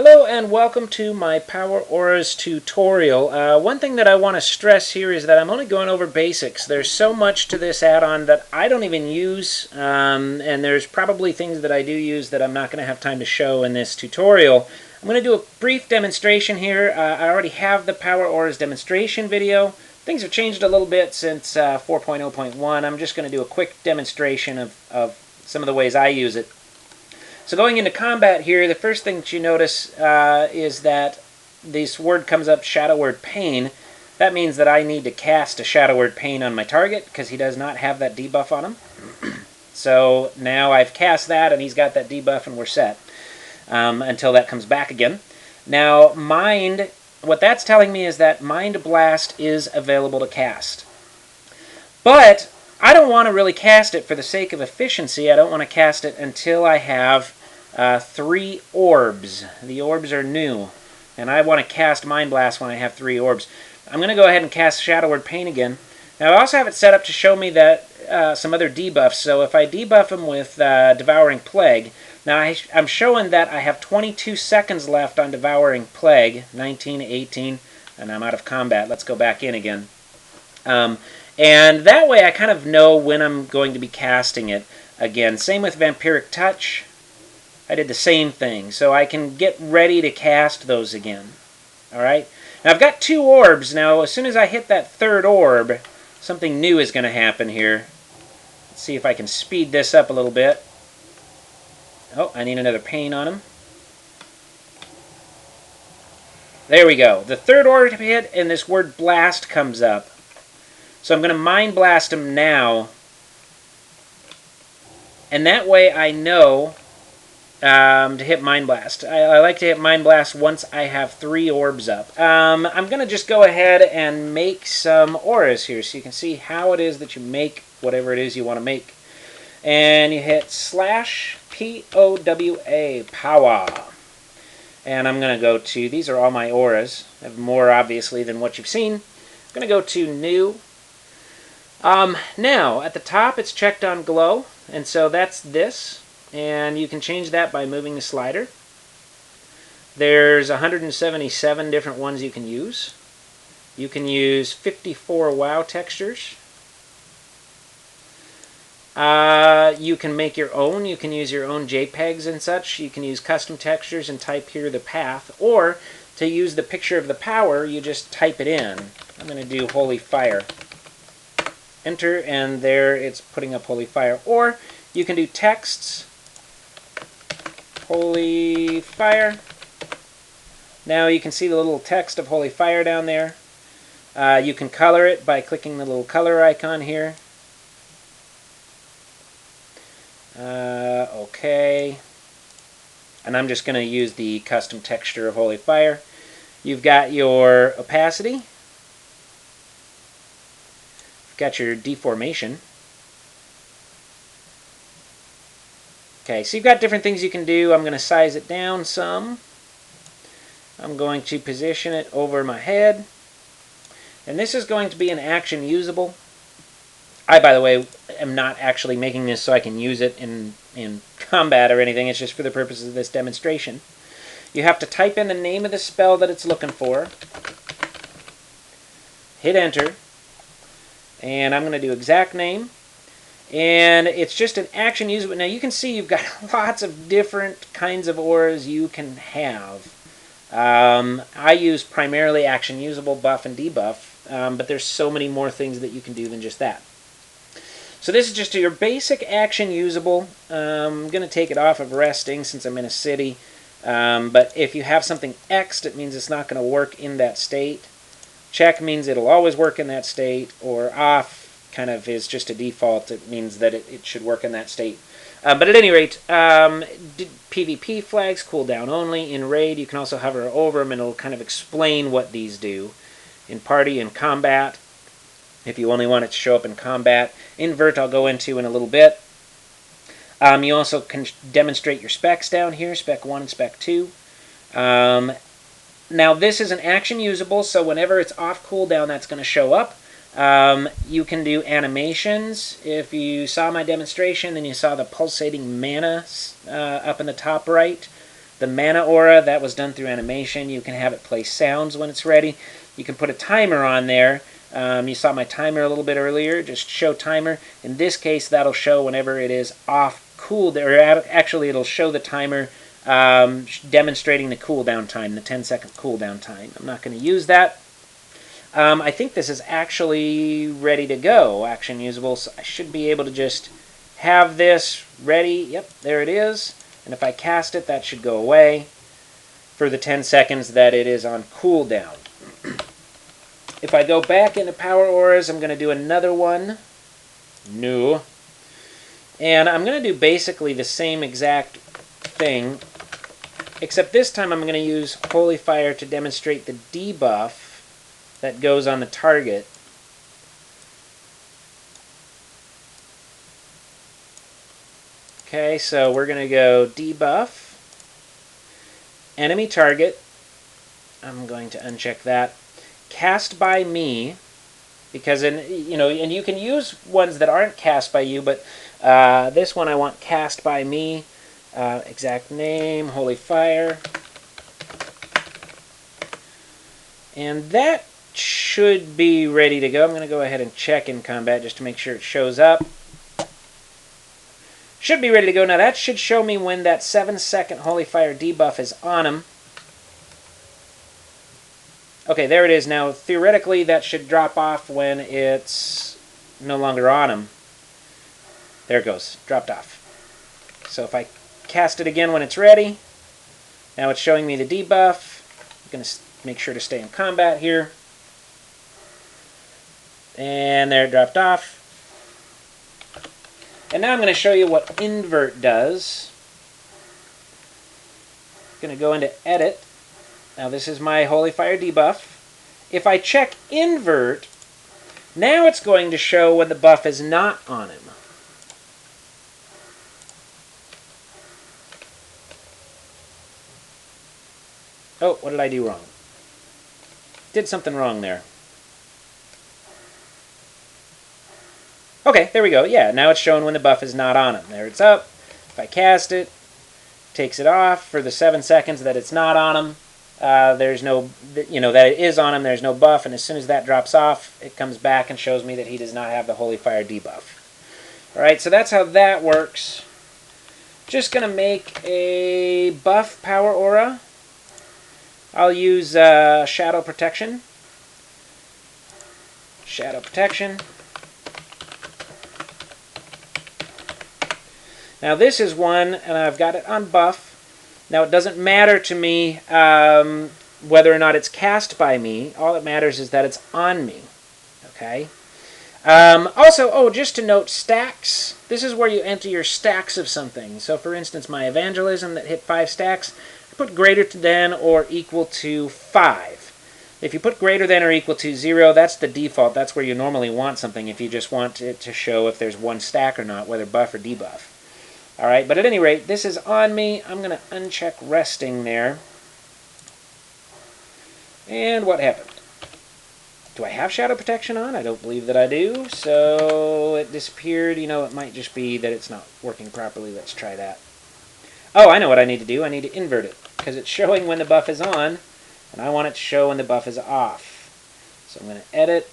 Hello and welcome to my Power Auras tutorial. One thing that I want to stress here is that I'm only going over basics. There's so much to this add-on that I don't even use, and there's probably things that I do use that I'm not going to have time to show in this tutorial. I'm going to do a brief demonstration here. I already have the Power Auras demonstration video. Things have changed a little bit since 4.0.1. I'm just going to do a quick demonstration of some of the ways I use it. So going into combat here, the first thing that you notice is that this word comes up, Shadow Word Pain. That means that I need to cast a Shadow Word Pain on my target because he does not have that debuff on him. So now I've cast that and he's got that debuff and we're set until that comes back again. Now Mind, what that's telling me is that Mind Blast is available to cast. But I don't want to really cast it for the sake of efficiency. I don't want to cast it until I have 3 orbs. The orbs are new, and I want to cast Mind Blast when I have 3 orbs. I'm going to go ahead and cast Shadow Word Pain again. Now I also have it set up to show me that some other debuffs. So if I debuff him with Devouring Plague, now I'm showing that I have 22 seconds left on Devouring Plague, 19, 18, and I'm out of combat. Let's go back in again. And that way I kind of know when I'm going to be casting it again. Same with Vampiric Touch. I did the same thing, so I can get ready to cast those again. Alright? Now I've got 2 orbs. Now as soon as I hit that 3rd orb, something new is going to happen here. Let's see if I can speed this up a little bit. Oh, I need another pain on him. There we go. The 3rd orb hit and this word blast comes up. So I'm going to Mind Blast him now. And that way I know to hit Mind Blast. I like to hit Mind Blast once I have 3 orbs up. I'm going to just go ahead and make some auras here so you can see how it is that you make whatever it is you want to make. And you hit /POWA, Power. And I'm going to go to, these are all my auras. I have more obviously than what you've seen. I'm going to go to New. Now, at the top it's checked on Glow, and so that's this. And you can change that by moving the slider. There's 177 different ones you can use. You can use 54 WoW textures. You can make your own. You can use your own JPEGs and such. You can use custom textures and type here the path. Or, to use the picture of the power, you just type it in. I'm going to do Holy Fire. Enter, and there it's putting up Holy Fire. Or, you can do texts. Holy Fire. Now you can see the little text of Holy Fire down there. You can color it by clicking the little color icon here. Okay. And I'm just going to use the custom texture of Holy Fire. You've got your opacity. You've got your deformation. Okay, so you've got different things you can do. I'm going to size it down some. I'm going to position it over my head. And this is going to be an action usable. I, by the way, am not actually making this so I can use it in combat or anything. It's just for the purposes of this demonstration. You have to type in the name of the spell that it's looking for. Hit enter. And I'm going to do exact name. And it's just an action usable. Now you can see you've got lots of different kinds of auras you can have. I use primarily action usable, buff and debuff, but there's so many more things that you can do than just that. So this is just your basic action usable. I'm going to take it off of resting since I'm in a city. But if you have something X'd, it means it's not going to work in that state. Check means it'll always work in that state, or off kind of is just a default. It means that it should work in that state. But at any rate, PvP flags, cooldown only. In raid, you can also hover over them and it'll kind of explain what these do. In party and combat, if you only want it to show up in combat. Invert I'll go into in a little bit. You also can demonstrate your specs down here, Spec 1 and Spec 2. Now this is an action usable, so whenever it's off cooldown, that's going to show up. You can do animations. If you saw my demonstration, then you saw the pulsating mana up in the top right. The mana aura, that was done through animation. You can have it play sounds when it's ready. You can put a timer on there. You saw my timer a little bit earlier, just show timer. In this case, that'll show whenever it is off cooled, or actually it'll show the timer demonstrating the cooldown time, the 10-second cooldown time. I'm not going to use that. I think this is actually ready to go, action usable, so I should be able to just have this ready. Yep, there it is. And if I cast it, that should go away for the 10 seconds that it is on cooldown. If I go back into Power Auras, I'm going to do another one. New. And I'm going to do basically the same exact thing, except this time I'm going to use Holy Fire to demonstrate the debuff that goes on the target. Okay, so we're going to go debuff, enemy target. I'm going to uncheck that. Cast by me, because and you can use ones that aren't cast by you, but this one I want cast by me. Exact name, Holy Fire, and that should be ready to go. I'm going to go ahead and check in combat just to make sure it shows up. Should be ready to go. Now that should show me when that 7-second Holy Fire debuff is on him. Okay, there it is. Now, theoretically, that should drop off when it's no longer on him. There it goes. Dropped off. So if I cast it again when it's ready, now it's showing me the debuff. I'm going to make sure to stay in combat here. And there it dropped off. And now I'm going to show you what invert does. I'm going to go into edit. Now this is my Holy Fire debuff. If I check invert, now it's going to show when the buff is not on him. Oh, what did I do wrong? Did something wrong there. Okay, there we go. Yeah, now it's showing when the buff is not on him. There it's up. If I cast it, takes it off for the 7 seconds that it's not on him. There's no, that it is on him, there's no buff, and as soon as that drops off, it comes back and shows me that he does not have the Holy Fire debuff. Alright, so that's how that works. Just going to make a buff Power Aura. I'll use Shadow Protection. Shadow Protection. Now this is one, and I've got it on buff. Now it doesn't matter to me whether or not it's cast by me. All that matters is that it's on me. Okay. Also, just to note, stacks. This is where you enter your stacks of something. So for instance, my evangelism that hit 5 stacks, I put greater than or equal to 5. If you put greater than or equal to 0, that's the default. That's where you normally want something if you just want it to show if there's one stack or not, whether buff or debuff. Alright, but at any rate, this is on me. I'm going to uncheck resting there. And what happened? Do I have Shadow Protection on? I don't believe that I do. So it disappeared. It might just be that it's not working properly. Let's try that. Oh, I know what I need to do. I need to invert it, because it's showing when the buff is on, and I want it to show when the buff is off. So I'm going to edit,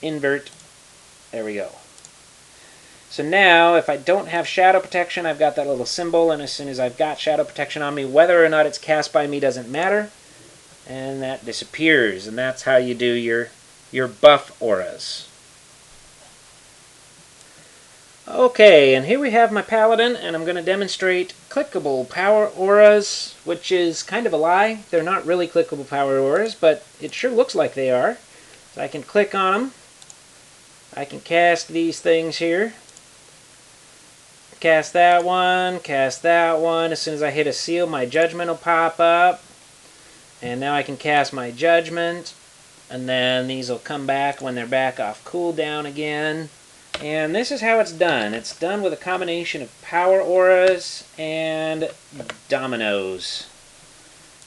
invert. There we go. So now, if I don't have Shadow Protection, I've got that little symbol, and as soon as I've got Shadow Protection on me, whether or not it's cast by me doesn't matter, and that disappears, and that's how you do your buff auras. Okay, and here we have my Paladin, and I'm going to demonstrate clickable power auras, which is kind of a lie. They're not really clickable power auras, but it sure looks like they are. So I can click on them. I can cast these things here. Cast that one, cast that one. As soon as I hit a seal, my judgment will pop up. And now I can cast my judgment. And then these will come back when they're back off cooldown again. And this is how it's done. It's done with a combination of power auras and dominoes.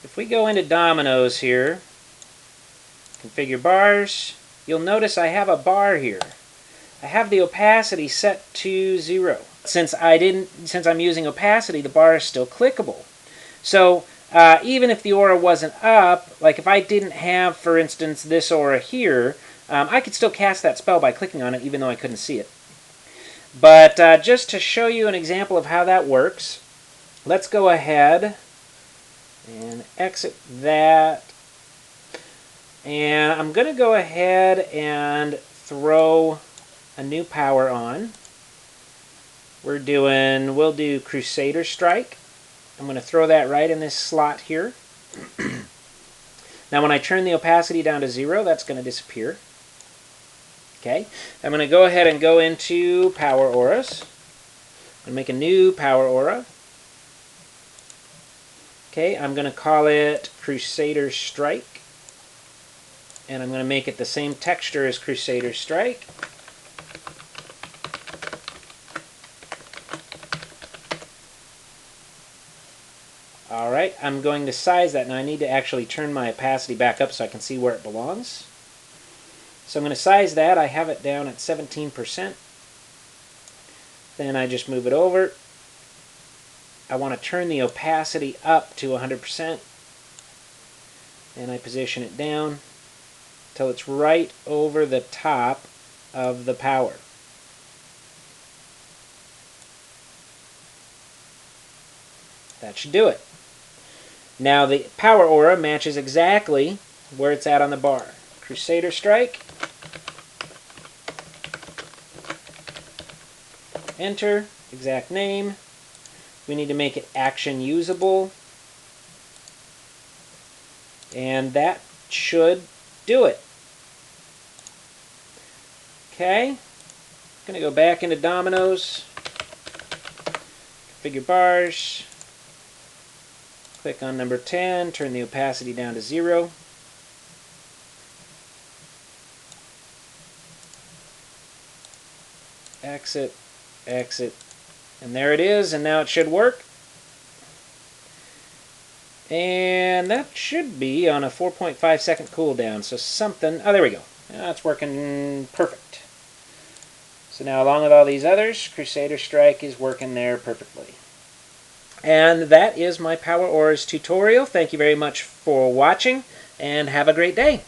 If we go into dominoes here, configure bars, you'll notice I have a bar here. I have the opacity set to 0. since I'm using opacity, the bar is still clickable. So even if the aura wasn't up, like if I didn't have, for instance, this aura here, I could still cast that spell by clicking on it, even though I couldn't see it. But just to show you an example of how that works, let's go ahead and exit that. And I'm going to go ahead and throw a new power on. We'll do Crusader Strike. I'm going to throw that right in this slot here. Now when I turn the opacity down to 0, that's going to disappear. Okay, I'm going to go ahead and go into Power Auras. I'm going to make a new Power Aura. Okay, I'm going to call it Crusader Strike. And I'm going to make it the same texture as Crusader Strike. Alright, I'm going to size that. Now I need to actually turn my opacity back up so I can see where it belongs. So I'm going to size that. I have it down at 17%. Then I just move it over. I want to turn the opacity up to 100%. And I position it down until it's right over the top of the power. That should do it. Now the power aura matches exactly where it's at on the bar. Crusader Strike. Enter, exact name. We need to make it action usable. And that should do it. Okay. I'm going to go back into Dominoes. Configure bars. Click on number 10, turn the opacity down to 0. Exit, exit, and there it is, and now it should work. And that should be on a 4.5 second cooldown, so something, oh there we go. Now it's working perfect. So now along with all these others, Crusader Strike is working there perfectly. And that is my Power Auras tutorial. Thank you very much for watching, and have a great day.